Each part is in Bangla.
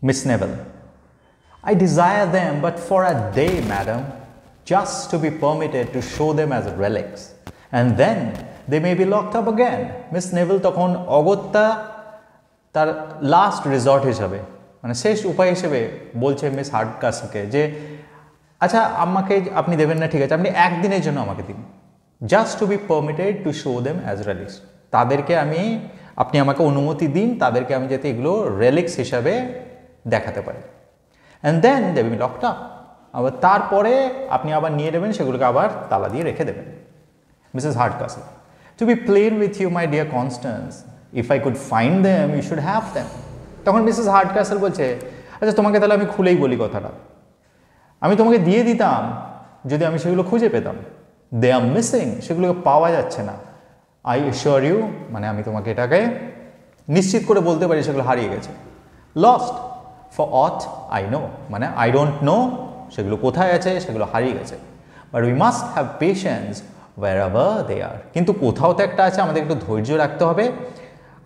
Miss Neville, I desire them but for a day, madam, just to be permitted to show them as relics, and then they may be locked up again. Miss Neville তখন অগত্যা তার লাস্ট রিসর্ট হিসাবে মানে শেষ উপায় হিসেবে বলছে মিস হার্ডকাসলকে যে আচ্ছা আমাকে আপনি দেবেন না ঠিক আছে, আপনি একদিনের জন্য আমাকে দিন, just to be permitted to show them as relics, তাদেরকে আপনি আমাকে অনুমতি দিন তাদেরকে আমি যাতে এগুলো রেলিক্স হিসাবে দেখাতে পারি। And then they will be locked up, আবার তারপরে আপনি আবার নিয়ে নেবেন সেগুলোকে আবার তালা দিয়ে রেখে দেবেন। Mrs Hardcastle, to be plain with you my dear Constance, if I could find them you should have them. তখন মিসেস হার্ডকাসল বলছে আচ্ছা তোমাকে তাহলে আমি খুলেই বলি কথাটা, আমি তোমাকে দিয়ে দিতাম যদি আমি সেগুলো খুঁজে পেতাম। দে আর মিসিং, সেগুলোকে পাওয়া যাচ্ছে না। আই অ্যাসিওর ইউ, মানে আমি তোমাকে এটাকে নিশ্চিত করে বলতে পারি সেগুলো হারিয়ে গেছে। Lost for aught I know, মানে আই ডোন্ট নো সেগুলো কোথায় আছে, সেগুলো হারিয়ে গেছে। But we must have patience wherever they are, কিন্তু কোথাও তো একটা আছে, আমাদের একটু ধৈর্য রাখতে হবে।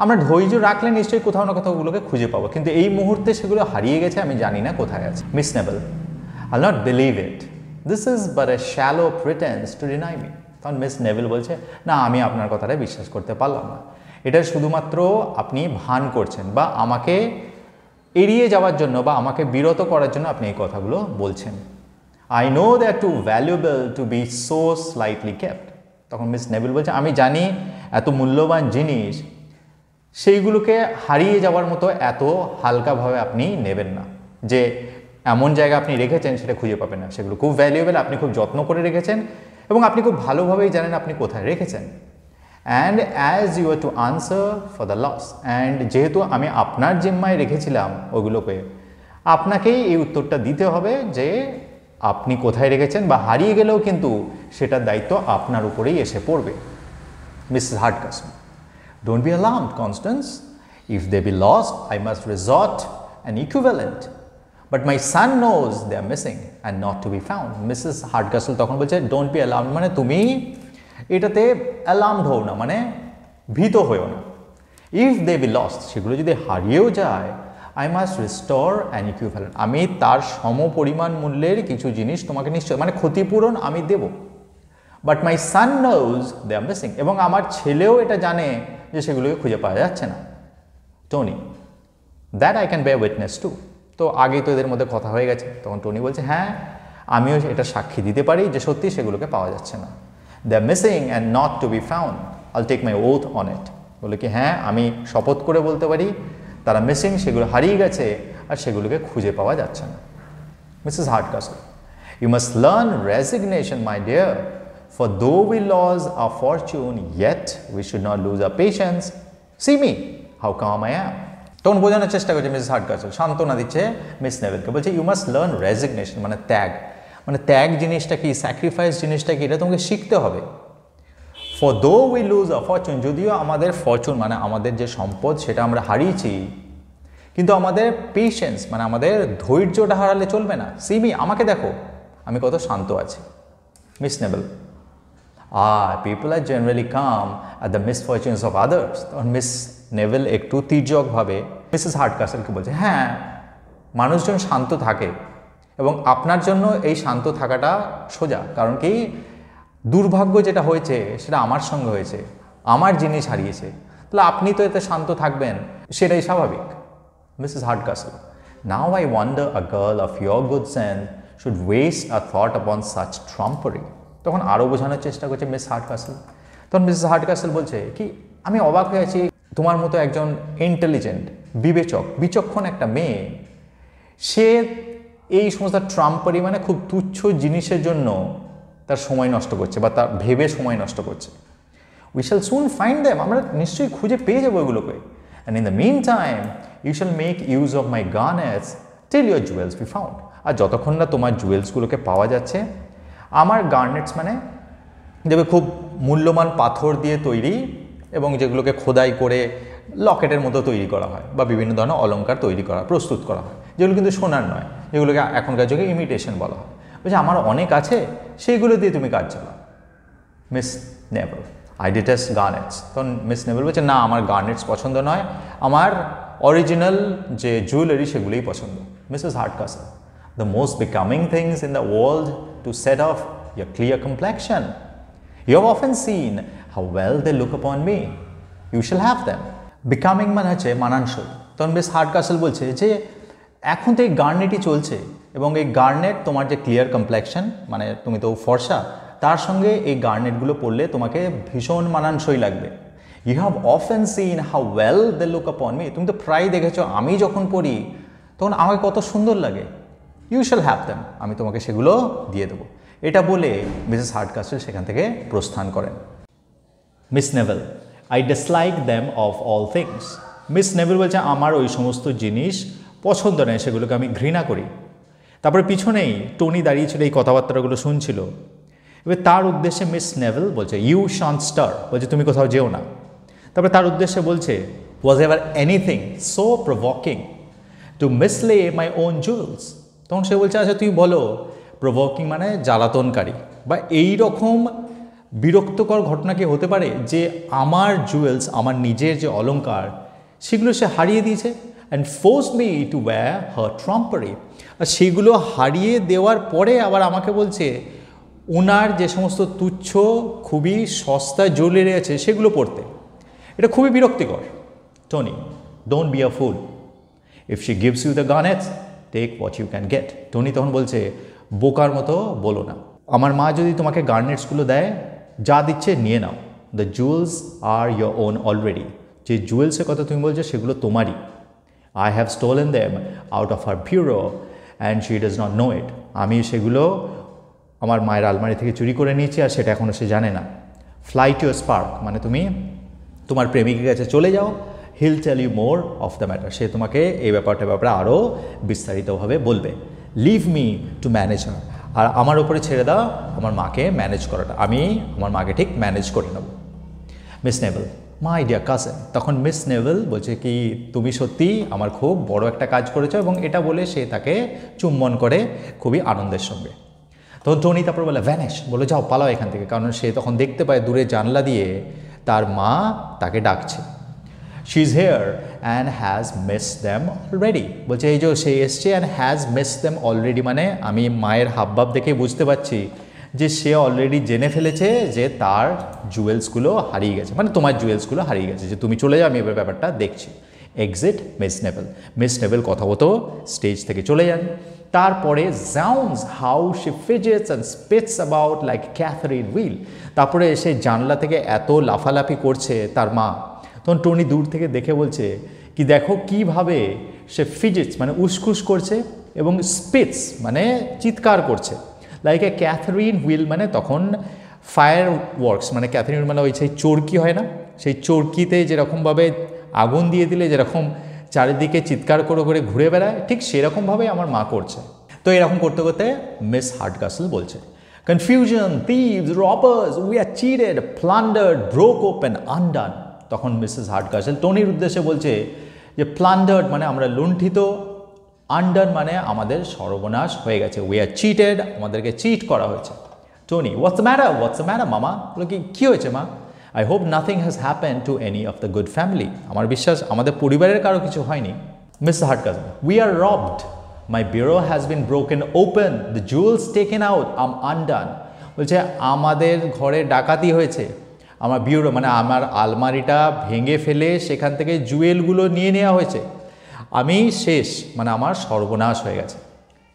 আমরা ধৈর্য রাখলে নিশ্চয়ই কোথাও না কোথাও ওগুলোকে খুঁজে পাবো, কিন্তু এই মুহূর্তে সেগুলো হারিয়ে গেছে, আমি জানি না কোথায় আছে। Miss naval, I'll not believe it. This is but a shallow pretense to deny me. তখন মিস নেভিল বলছে না আমি আপনার কথাটা বিশ্বাস করতে পারলাম না, এটা শুধুমাত্র আপনি ভান করছেন বা আমাকে এড়িয়ে যাওয়ার জন্য বা আমাকে বিরত করার জন্য আপনি এই কথাগুলো বলছেন। I know they are too valuable to be so slightly kept. তখন মিস নেভিল বলছে আমি জানি এত মূল্যবান জিনিস সেইগুলোকে হারিয়ে যাওয়ার মতো এত হালকাভাবে আপনি নেবেন না, যে এমন জায়গা আপনি রেখেছেন সেটা খুঁজে পাবেন না, সেগুলো খুব ভ্যালুয়েবল, আপনি খুব যত্ন করে রেখেছেন এবং আপনি খুব ভালোভাবেই জানেন আপনি কোথায় রেখেছেন। And as you are to answer for the loss, and যেহেতু আমি আপনার জিম্মায় রেখেছিলাম ওগুলোকে, আপনাকেই এই উত্তরটা দিতে হবে যে আপনি কোথায় রেখেছেন, বা হারিয়ে গেলেও কিন্তু সেটার দায়িত্ব আপনার উপরেই এসে পড়বে। Mrs Hardcastle, don't be alarmed Constance, if they be lost I must resort an equivalent, but my son knows they are missing and not to be found. Mrs Hardcastle তখন বলছে ডোন্ট বি অ্যালার্মড, মানে তুমি এটাতে অ্যালার্মড হও না, মানে ভীত হয়েও না। ইফ দে বি লস্ট, সেগুলো যদি হারিয়েও যায়, I must restore an equivalent, আমি তার সমপরিমাণ মূল্যের কিছু জিনিস তোমাকে নিশ্চয়, মানে ক্ষতিপূরণ আমি দেব। But my son knows they are missing, এবং আমার ছেলেও এটা জানে যে সেগুলোকে খুঁজে পাওয়া যাচ্ছে না। Tony, that I can bear witness to. তো আগেই তো এদের মধ্যে কথা হয়ে গেছে, তখন টনি বলছে হ্যাঁ আমিও এটা সাক্ষী দিতে পারি যে সত্যি সেগুলোকে পাওয়া যাচ্ছে না। They are missing and not to be found, I'll take my oath on it. বলে কি হ্যাঁ আমি শপথ করে বলতে পারি তারা মিসিং, সেগুলো হারিয়ে গেছে আর সেগুলোকে খুঁজে পাওয়া যাচ্ছে না। Mrs Hardcastle, you must learn resignation my dear, for though we lose our fortune yet we should not lose our patience, see me how calm I am. তখন বোঝানোর চেষ্টা করছে মিসেস হার্ডকাসল, সান্ত্বনা দিচ্ছে মিস নেভেলকে, বলছে ইউ মাস্ট লার্ন রেজিগনেশন, মানে ত্যাগ, মানে ত্যাগ জিনিসটা কি, স্যাক্রিফাইস জিনিসটা কি, এটা তোমাকে শিখতে হবে। For though we loose a Fortune, যদিও আমাদের ফরচুন মানে আমাদের যে সম্পদ সেটা আমরা হারিয়েছি, কিন্তু আমাদের পেশেন্স মানে আমাদের ধৈর্যটা হারালে চলবে না। সিমি, আমাকে দেখো আমি কত শান্ত আছি। Miss Neville, people are generally calm at the misfortunes of others. তখন মিস নেভেল একটু তির্যকভাবে মিসেস হার্ডকাসলকে বলছে হ্যাঁ মানুষজন শান্ত থাকে এবং আপনার জন্য এই শান্ত থাকাটা সোজা, কারণ কি দুর্ভাগ্য যেটা হয়েছে সেটা আমার সঙ্গে হয়েছে, আমার জিনিস হারিয়েছে, তাহলে আপনি তো এতে শান্ত থাকবেন, সেটাই স্বাভাবিক। Mrs Hardcastle, now I wonder a girl of your good sense should waste a thought upon such trumpery. তখন আরও বোঝানোর চেষ্টা করছে মিস হার্ডকাসল। তখন মিসেস হার্ডকাসল বলছে কি আমি অবাক হয়ে আছি, তোমার মতো একজন ইন্টেলিজেন্ট বিচক্ষণ একটা মেয়ে, সে এই সমস্ত ট্রাম্পারি মানে খুব তুচ্ছ জিনিসের জন্য তার সময় নষ্ট করছে বা তার ভেবে সময় নষ্ট করছে। We shall soon find them, আমরা নিশ্চয়ই খুঁজে পেয়ে যাবো এগুলোকে। And in the mean time you shall make use of my garnets till your jewels be found. আর যতক্ষণ না তোমার জুয়েলসগুলোকে পাওয়া যাচ্ছে, আমার গার্নেটস মানে যেগুলো খুব মূল্যবান পাথর দিয়ে তৈরি এবং যেগুলোকে খোদাই করে লকেটের মতো তৈরি করা হয় বা বিভিন্ন ধরনের অলংকার তৈরি করা প্রস্তুত করা হয়, যেগুলো কিন্তু সোনার নয়, যেগুলোকে এখনকার যুগে ইমিটেশন বলা হয়। বলছে আমার অনেক আছে, সেইগুলো দিয়ে তুমি কাজ চালাও। Miss Neville, I detest garnets. তখন মিস নেভেল বলছে না আমার গার্নেটস পছন্দ নয়, আমার অরিজিনাল যে জুয়েলারি সেগুলোই পছন্দ। Mrs Hardcastle, the most becoming things in the world to set off your clear complexion. You have often seen how well they look upon me, you shall have them. Becoming মানে হচ্ছে মানানসই। তখন মিস হার্ডকাসল বলছে যে এখন তো এই গার্নেটই চলছে এবং এই গার্নেট তোমার যে ক্লিয়ার কমপ্লেকশন, মানে তুমি তো ফর্সা, তার সঙ্গে এই গার্নেটগুলো পরলে তোমাকে ভীষণ মানানসই লাগবে। You have often seen how well they look upon me, তুমি তো প্রায় দেখেছো আমি যখন পরি তখন আমাকে কত সুন্দর লাগে। ইউ শ্যাল হ্যাভ দ্যাম, আমি তোমাকে সেগুলো দিয়ে দেবো। এটা বলে মিসেস হার্ডকাসল সেখান থেকে প্রস্থান করেন। Miss Neville, I dislike them of all things. Miss Neville বলছে আমার ওই সমস্ত জিনিস পছন্দ নয়, সেগুলোকে আমি ঘৃণা করি। তারপরে পিছনেই টনি দাঁড়িয়েছিল, এই কথাবার্তাগুলো শুনছিল। এবার তার উদ্দেশ্যে মিস নেভেল বলছে ইউ শান্ট স্টার, বলছে তুমি কোথাও যেও না। তারপরে তার উদ্দেশ্যে বলছে was ever anything so provoking to mislay my own jewels. তখন সে বলছে আচ্ছা তুই বলো, প্রভোকিং মানে জ্বালাতনকারী, বা এই রকম বিরক্তকর ঘটনা কি হতে পারে যে আমার জুয়েলস, আমার নিজের যে অলংকার সেগুলো সে হারিয়ে দিয়েছে, and force me to wear her trumpery. আর সেগুলো হারিয়ে দেওয়ার পরে আবার আমাকে বলছে ওনার যে সমস্ত তুচ্ছ খুবই সস্তা জুয়েলারি আছে সেগুলো পরতে। এটা খুবই বিরক্তিকর। Tony, don't be a fool, if she gives you the garnets take what you can get. Tony তখন বলছে বোকার মতো বলো না, আমার মা যদি তোমাকে গার্নেটসগুলো দেয় যা দিচ্ছে নিয়ে নাও। The jewels are your own already, যে জুয়েলসের কথা তুমি বলছো সেগুলো তোমারই। I have stolen them out of her bureau and she does not know it. আমি সেগুলো আমার মায়ের আলমারি থেকে চুরি করে নিয়েছি আর সেটা এখনও সে জানে না। ফ্লাই টু স্পার্ক মানে তুমি তোমার প্রেমিকের কাছে চলে যাও, he'll tell you more of the matter, সে তোমাকে এই ব্যাপারটার ব্যাপারে আরও বিস্তারিতভাবে বলবে। Leave me to manage her, আর আমার ওপরে ছেড়ে দাও আমার মাকে ম্যানেজ করাটা, আমি আমার মাকে ঠিক ম্যানেজ করে নেব। Miss naval, my dear cousin. তখন মিস নেভেল বলছে কি তুমি সত্যি আমার খুব বড় একটা কাজ করেছো, এবং এটা বলে সে তাকে চুম্বন করে খুবই আনন্দের সঙ্গে। তখন টনি তারপর বলে ভ্যানিশ, বলে যাও পালাও এখান থেকে, কারণ সে তখন দেখতে পায় দূরে জানলা দিয়ে তার মা তাকে ডাকছে। She is here and has miss them already, বলছে এই যে সে এসছে and has miss them already, মানে আমি মায়ের হাবভাব দেখে বুঝতে পারছি যে সে অলরেডি জেনে ফেলেছে যে তার জুয়েলসগুলো হারিয়ে গেছে, মানে তোমার জুয়েলসগুলো হারিয়ে গেছে, যে তুমি চলে যাও আমি এবার ব্যাপারটা দেখছি। Exit Miss Neville. Miss Neville কথা মতো স্টেজ থেকে চলে যান। তারপরে zounds how she fidgets and spits about like Catherine wheel. তারপরে এসে জানলা থেকে এত লাফালাফি করছে তার মা। তখন টনি দূর থেকে দেখে বলছে কি দেখো কিভাবে সে ফিজেটস মানে উসখুস করছে এবং স্পিটস মানে চিৎকার করছে। লাইক এ ক্যাথরিন হুইল মানে তখন ফায়ার ওয়ার্কস, মানে ক্যাথরিন হুইল মানে ওই সেই চরকি হয় না, সেই চরকিতে যেরকমভাবে আগুন দিয়ে দিলে যেরকম চারিদিকে চিৎকার করে করে ঘুরে বেড়ায়, ঠিক সেরকমভাবে আমার মা করছে। তো এরকম করতে করতে মিস হার্ডকাসল বলছে confusion, thieves, robbers, we are cheated, plundered, broke open, undone. তখন মিসেস হার্ডকাসল টনির উদ্দেশ্যে বলছে যে প্লান্ডার্ড মানে আমরা লুণ্ঠিত, আন্ডান মানে আমাদের সর্বনাশ হয়ে গেছে, উই আর চিটেড, আমাদেরকে চিট করা হয়েছে। Tony, what's the matter, what's the matter mama? বলো কি হয়েছে মা? I hope nothing has happen to any of the good family. আমার বিশ্বাস আমাদের পরিবারের কারো কিছু হয়নি। Miss Hardcastle, we are robbed, my bureau has been broken open, the jewels taken out, I'm undone. বলছে আমাদের ঘরে ডাকাতি হয়েছে, আমার বিউরো মানে আমার আলমারিটা ভেঙে ফেলে সেখান থেকে জুয়েলগুলো নিয়ে নেওয়া হয়েছে, আমি শেষ, মানে আমার সর্বনাশ হয়ে গেছে।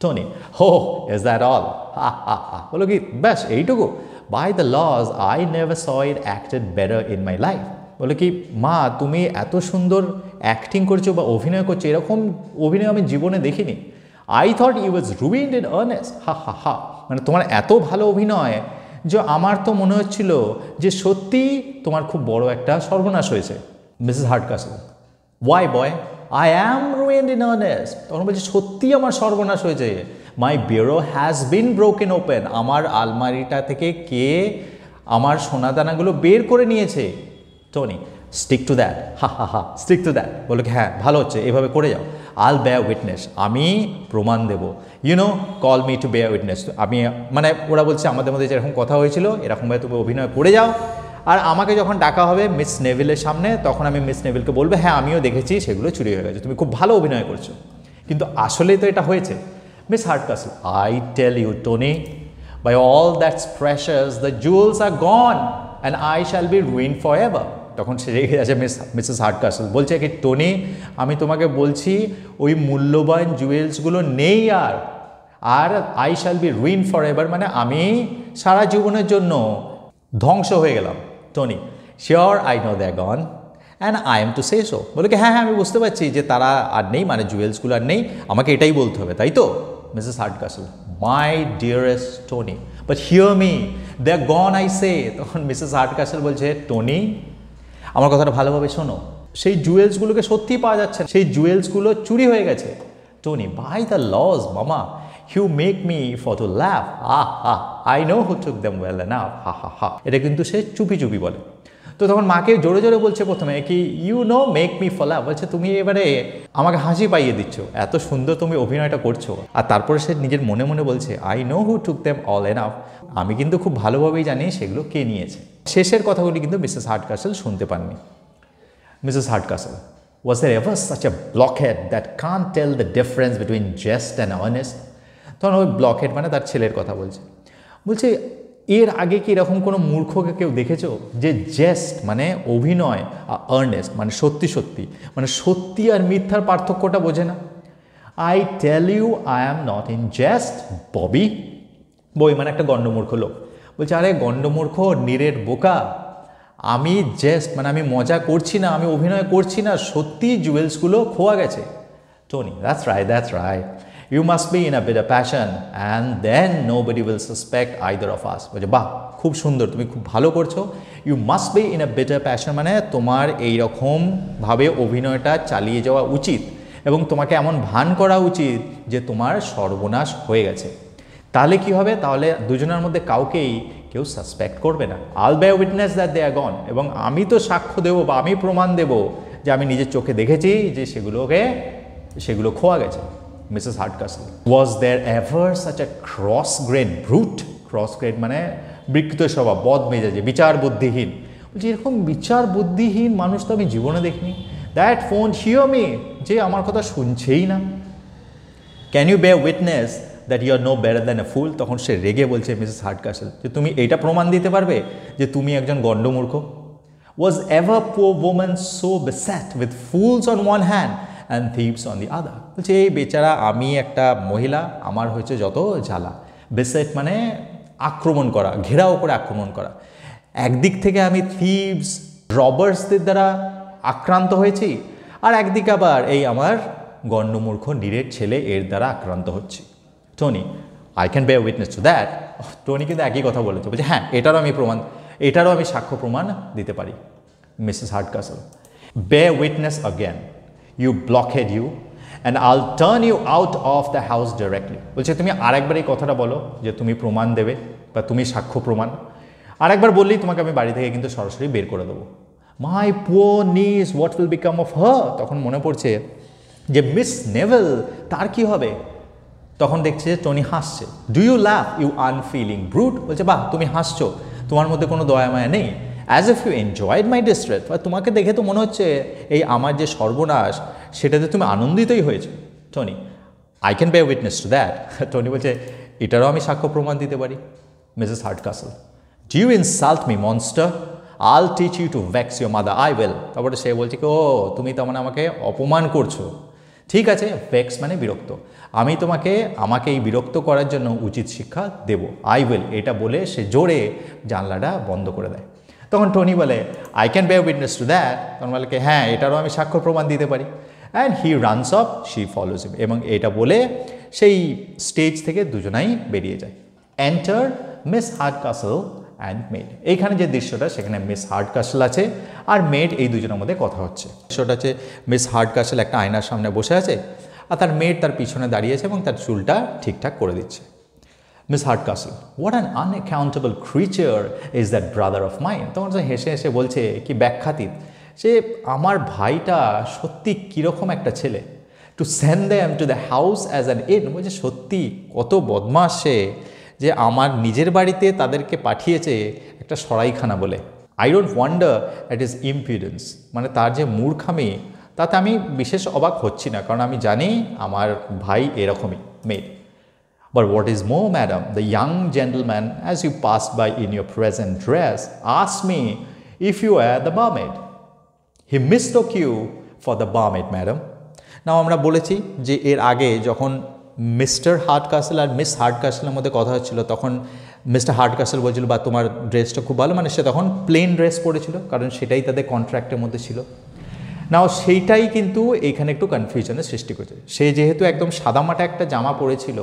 Tony, oh is that all? Ha ha ha. বলো কি ব্যাস এইটুকু? By the laws I never saw it acted better in my life. বলে কি মা তুমি এত সুন্দর অ্যাক্টিং করছো বা অভিনয় করছো, এরকম অভিনয় আমি জীবনে দেখিনি। I thought you was ruined in earnest, ha ha ha. মানে তোমার এত ভালো অভিনয় যে আমার তো মনে হচ্ছিল যে সত্যি তোমার খুব বড় একটা সর্বনাশ হয়েছে। Mrs Hardcastle, why boy, I am ruined in earnest. তখন বলছি সত্যি আমার সর্বনাশ হয়েছে। My bureau has been broken open, আমার আলমারিটা থেকে কে আমার সোনাদানাগুলো বের করে নিয়েছে। Tony, stick to that, ha ha ha, stick to that. বলো হ্যাঁ ভালো হচ্ছে, এভাবে করে যাও। আল বেয়ার উইটনেস, আমি প্রমাণ দেবো। You know call me to bear witness. আমি মানে ওরা বলছে আমাদের মধ্যে যেরকম কথা হয়েছিল এরকমভাবে তুমি অভিনয় করে যাও, আর আমাকে যখন ডাকা হবে মিস নেভিলের সামনে, তখন আমি মিস নেভিলকে বলবো হ্যাঁ আমিও দেখেছি সেগুলো চুরি হয়ে গেছে, তুমি খুব ভালো অভিনয় করছো। কিন্তু আসলেই তো এটা হয়েছে। Miss Hardcastle, I tell you Tony, by all that's precious the jewels are gone and I shall be ruin for ever. তখন সে রেগে আছে মিসেস হার্ডকাসল, বলছে কি টনি আমি তোমাকে বলছি ওই মূল্যবান জুয়েলসগুলো নেই আর I shall be ruin for ever মানে আমি সারা জীবনের জন্য ধ্বংস হয়ে গেলাম। Tony, sure I know the gone and I am to say so. বলে কি হ্যাঁ হ্যাঁ আমি বুঝতে পারছি যে তারা আর নেই, মানে জুয়েলসগুলো আর নেই, আমাকে এটাই বলতে হবে তাই তো? Mrs Hardcastle, my dearest Tony, but hear me, they are gone I say. তখন মিসেস হার্ডকাসল বলছে টনি আমার কথাটা ভালোভাবে শোনো, সেই জুয়েলসগুলোকে সত্যিই পাওয়া যাচ্ছে না, সেই জুয়েলসগুলো চুরি হয়ে গেছে। Tony, by the laws mama, you make me for to laugh, I know who took them well enough, ha. এটা কিন্তু সে চুপি চুপি বলে। তো তখন মাকে জোরে জোরে বলছে প্রথমে কি you know make me for love, বলছে তুমি এবারে আমাকে হাসি পাইয়ে দিচ্ছ, এত সুন্দর তুমি অভিনয়টা করছো। আর তারপরে সে নিজের মনে মনে বলছে I know who took them all enough, আমি কিন্তু খুব ভালোভাবেই জানি সেগুলো কে নিয়েছে। শেষের কথাগুলি কিন্তু মিসেস হার্ডকাসল শুনতে পাননি। Mrs Hardcastle, was there ever such a blockhead that can't tell the difference between jest and earnest? তখন ওই ব্লকহেড মানে তার ছেলের কথা বলছে, এর আগে কি এরকম কোনো মূর্খকে কেউ দেখেছো যে জেস্ট মানে অভিনয় আর আর্নেস্ট মানে সত্যি সত্যি, মানে সত্যি আর মিথ্যার পার্থক্যটা বোঝে না? I tell you I am not in jest booby. বই মানে একটা গণ্ডমূর্খ লোক বলছে আরে গণ্ডমূর্খ নিরেট বোকা, আমি জেস্ট মানে আমি মজা করছি না, আমি অভিনয় করছি না, সত্যি জুয়েলসগুলো খোয়া গেছে। Tony, that's right, you must be in a bit of passion and then nobody will suspect either of us। বলছে বাহ খুব সুন্দর, তুমি খুব ভালো করছো। you must be in a bit of passion মানে তোমার এইরকমভাবে অভিনয়টা চালিয়ে যাওয়া উচিত এবং তোমাকে এমন ভান করা উচিত যে তোমার সর্বনাশ হয়ে গেছে। তাহলে কি হবে? তাহলে দুজনের মধ্যে কাউকেই কেউ সাসপেক্ট করবে না। I'll bear witness that they are gone, এবং আমি তো সাক্ষ্য দেবো বা আমি প্রমাণ দেব যে আমি নিজের চোখে দেখেছি যে সেগুলো খোয়া গেছে। Mrs Hardcastle, was there ever such a cross-grained brute? cross-grained মানে বিকৃত স্বভাব, বদ মেজাজে, বিচার বুদ্ধিহীন। বলছি এরকম বিচার বুদ্ধিহীন মানুষ তো আমি জীবনে দেখিনি। দ্যাট won't hear me, যে আমার কথা শুনছেই না। Can you bear witness that you are no better than a fool? তখন সে রেগে বলছে মিসেস হার্ডকাসল যে তুমি এইটা প্রমাণ দিতে পারবে যে তুমি একজন গণ্ডমূর্খ? was ever poor woman so beset with fools on one hand and thieves on the other? বলছে এই বেচারা আমি একটা মহিলা, আমার হয়েছে যত জ্বালা। বেসেট মানে আক্রমণ করা, ঘেরাও করে আক্রমণ করা। একদিক থেকে আমি থিভস রবার্সদের দ্বারা আক্রান্ত হয়েছি, আর একদিকে আবার এই আমার গণ্ডমূর্খ নিরেট ছেলে এর দ্বারা আক্রান্ত হচ্ছি। Tony, I can bear witness to that. Tony কিন্তু একই কথা বলেছে, বলছে হ্যাঁ এটারও আমি সাক্ষ্য প্রমাণ দিতে পারি। Mrs Hardcastle, bear witness again, you blockhead you, and I'll turn you out of the house directly। বলছে তুমি আরেকবার এই কথাটা বলো যে তুমি প্রমাণ দেবে বা তুমি সাক্ষ্য প্রমাণ, আরেকবার বললেই তোমাকে আমি বাড়ি থেকে কিন্তু সরাসরি বের করে দেবো। মাই পুয়ার নিস, what will become of her? তখন মনে পড়ছে যে মিস নেভেল, তার কি হবে? তখন দেখছে যে টনি হাসছে। Do you laugh you unfeeling brute? বলছে বাহ তুমি হাসছো, তোমার মধ্যে কোনো দয়া মায়া নেই। As if you enjoyed my distress, তোমাকে দেখে তো মনে হচ্ছে এই আমার যে সর্বনাশ সেটাতে তুমি আনন্দিতই হয়েছে। Tony, I can bear witness to that. Tony বলছে এটারও আমি সাক্ষ্য প্রমাণ দিতে পারি। Mrs Hardcastle, do you insult me monster? I'll teach you to vex your mother, I will. তারপরে সে বলছে কি ও তুমি তার মানে আমাকে অপমান করছো। ঠিক আছে, ভেক্স মানে বিরক্ত, আমি আমাকে এই বিরক্ত করার জন্য উচিত শিক্ষা দেব, আই উইল। এটা বলে সে জোরে জানলাটা বন্ধ করে দেয়। তখন টনি বলে I can bear witness to that. তখন বলে কি হ্যাঁ এটারও আমি সাক্ষ্য প্রমাণ দিতে পারি। And he runs off, she follows him. এবং এটা বলে সেই স্টেজ থেকে দুজনাই বেরিয়ে যায়। Enter Miss Hardcastle and maid. এইখানে যে দৃশ্যটা সেখানে মিস হার্ডকাসল আছে আর মেড, এই দুজনের মধ্যে কথা হচ্ছে। দৃশ্যটা হচ্ছে মিস হার্ডকাসল একটা আয়নার সামনে বসে আছে আর তার মেড তার পিছনে দাঁড়িয়েছে এবং তার চুলটা ঠিকঠাক করে দিচ্ছে। Miss Hardcastle, what an unaccountable creature is that brother of mine. তখন সে হেসে হেসে বলছে কি ব্যাখ্যাতীত, সে আমার ভাইটা সত্যি কীরকম একটা ছেলে। To send them to the house as an in, বলছে সত্যি কত বদমাস সে যে আমার নিজের বাড়িতে তাদেরকে পাঠিয়েছে একটা সরাইখানা বলে। I don't wander at is impedance, মানে তার যে মূর্খামি তাতে আমি বিশেষ অবাক হচ্ছি না, কারণ আমি জানি আমার ভাই এরকমই মেয়ে। But what is more, madam, the young gentleman, as you passed by in your present dress, asked me if you were the barmaid. He mistook you for the barmaid, madam. Now, আমরা বলেছি যে এর আগে যখন মিস্টার হার্ডকাসল আর মিস হার্ডকাসলের মধ্যে কথা হচ্ছিল, তখন মিস্টার হার্ডকাসল বলছিল বা তোমার ড্রেসটা খুব ভালো, মানে সে তখন প্লেন ড্রেস পরেছিল, কারণ সেটাই তাদের কন্ট্রাক্টের মধ্যে ছিল। নাও সেইটাই কিন্তু এইখানে একটু কনফিউশনের সৃষ্টি করছে। সে যেহেতু একদম সাদামাটা একটা জামা পরেছিল,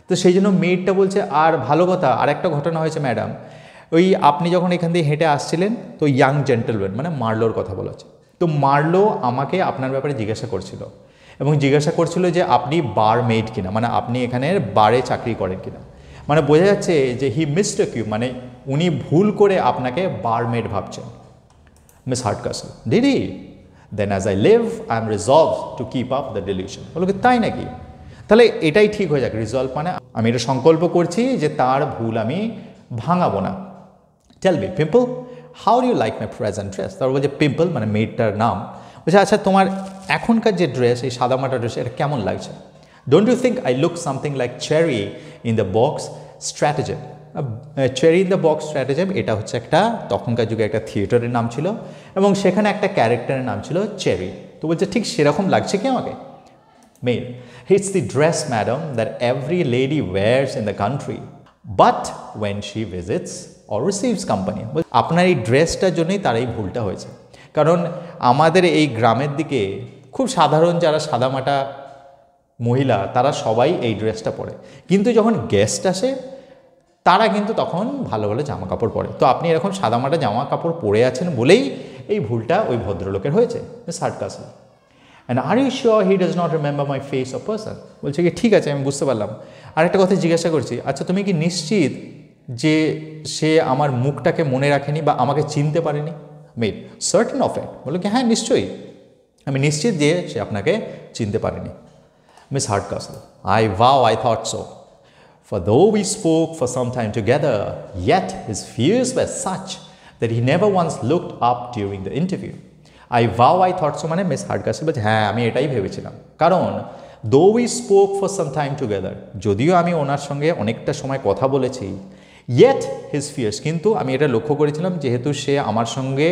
তো সেই জন্য মেয়েটা বলছে আর ভালো কথা, আর একটা ঘটনা হয়েছে ম্যাডাম, ওই আপনি যখন এখান দিয়ে হেঁটে আসছিলেন তো ইয়াং জেন্টলম্যান মানে মার্লোর কথা বলা হচ্ছে, তো মার্লো আমাকে আপনার ব্যাপারে জিজ্ঞাসা করছিল এবং জিজ্ঞাসা করছিল যে আপনি বার মেড কিনা, মানে আপনি এখানের বারে চাকরি করেন কিনা, মানে বোঝা যাচ্ছে যে হি মিস্টেক ইউ, মানে উনি ভুল করে আপনাকে বার মেড ভাবছেন। Miss Hardcastle, did he? Then as I live I am resolved to keep up the delusion. বলো কি তাই নাকি? তাহলে এটাই ঠিক হয়ে যাক। রিজলভ মানে আমি এটা সংকল্প করছি যে তার ভুল আমি ভাঙাবো না। Tell me Pimple, how do you like my present dress? তারপর বলছে পিম্পল মানে মেয়েটার নাম, বলছে আচ্ছা তোমার এখনকার যে ড্রেস, এই সাদামাটা ড্রেস, এটা কেমন লাগছে? Don't you think I look something like Cherry in the box stratagem? Cherry in the box stratagem এটা হচ্ছে একটা তখনকার যুগে একটা থিয়েটারের নাম ছিল এবং সেখানে একটা ক্যারেক্টারের নাম ছিল চেরি। তো বলছে ঠিক সেরকম লাগছে কি আমাকে? Male, it's the dress, madam, that every lady wears in the country, but when she visits or receives company. আপনার এই ড্রেসটার জন্যই তার এই ভুলটা হয়েছে, কারণ আমাদের এই গ্রামের দিকে খুব সাধারণ যারা সাদামাটা মহিলা তারা সবাই এই ড্রেসটা পরে, কিন্তু যখন গেস্ট আসে তারা কিন্তু তখন ভালো ভালো জামা কাপড় পরে। তো আপনি এরকম সাদামাটা জামা কাপড় পরে আছেন বলেই এই ভুলটা ওই ভদ্রলোকের হয়েছে। Miss Hardcastle, and are you sure he does not remember my face of person? বলছে কি ঠিক আছে আমি বুঝতে পারলাম। আর একটা কথা জিজ্ঞাসা করছি, আচ্ছা তুমি কি নিশ্চিত যে সে আমার মুখটাকে মনে রাখেনি বা আমাকে চিনতে পারেনি? Made certain of it. বললো কি হ্যাঁ নিশ্চয়ই, আমি নিশ্চিত যে সে আপনাকে চিনতে পারেনি। মিস হার্ডকাসল, আই ভাও I thought so, for though we spoke for some time together, yet his fears were such that he never once looked up during the interview. I vow I thought so মানে মিস হার্ডকাসল বলছে হ্যাঁ আমি এটাই ভেবেছিলাম, কারণ though we spoke for some time together, যদিও আমি ওনার সঙ্গে অনেকটা সময় কথা বলেছি, yet his fears, কিন্তু আমি এটা লক্ষ্য করেছিলাম যেহেতু সে আমার সঙ্গে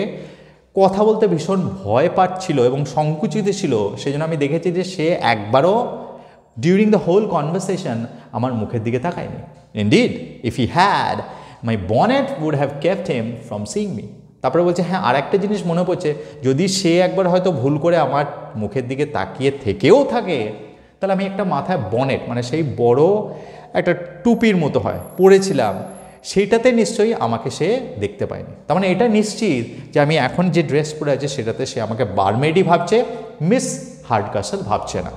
কথা বলতে ভীষণ ভয় পাচ্ছিল এবং সংকুচিত ছিল, সেই জন্য আমি দেখেছি যে সে একবারও ডিউরিং দ্য হোল কনভারসেশন আমার মুখের দিকে তাকায়নি। Indeed, if he had, my bonnet would have kept him from seeing me. তারপরে বলছে হ্যাঁ আর একটা জিনিস মনে পড়ছে, যদি সে একবার হয়তো ভুল করে আমার মুখের দিকে তাকিয়ে থেকেও থাকে, তাহলে আমি একটা মাথায় বনেট মানে সেই বড় একটা টুপির মতো হয় পরেছিলাম, সেইটাতে নিশ্চয়ই আমাকে সে দেখতে পায়নি। তার মানে এটা নিশ্চিত যে আমি এখন যে ড্রেস পরে আছি সেটাতে সে আমাকে বারমেডই ভাবছে, মিস হার্ডকাসল ভাবছে না।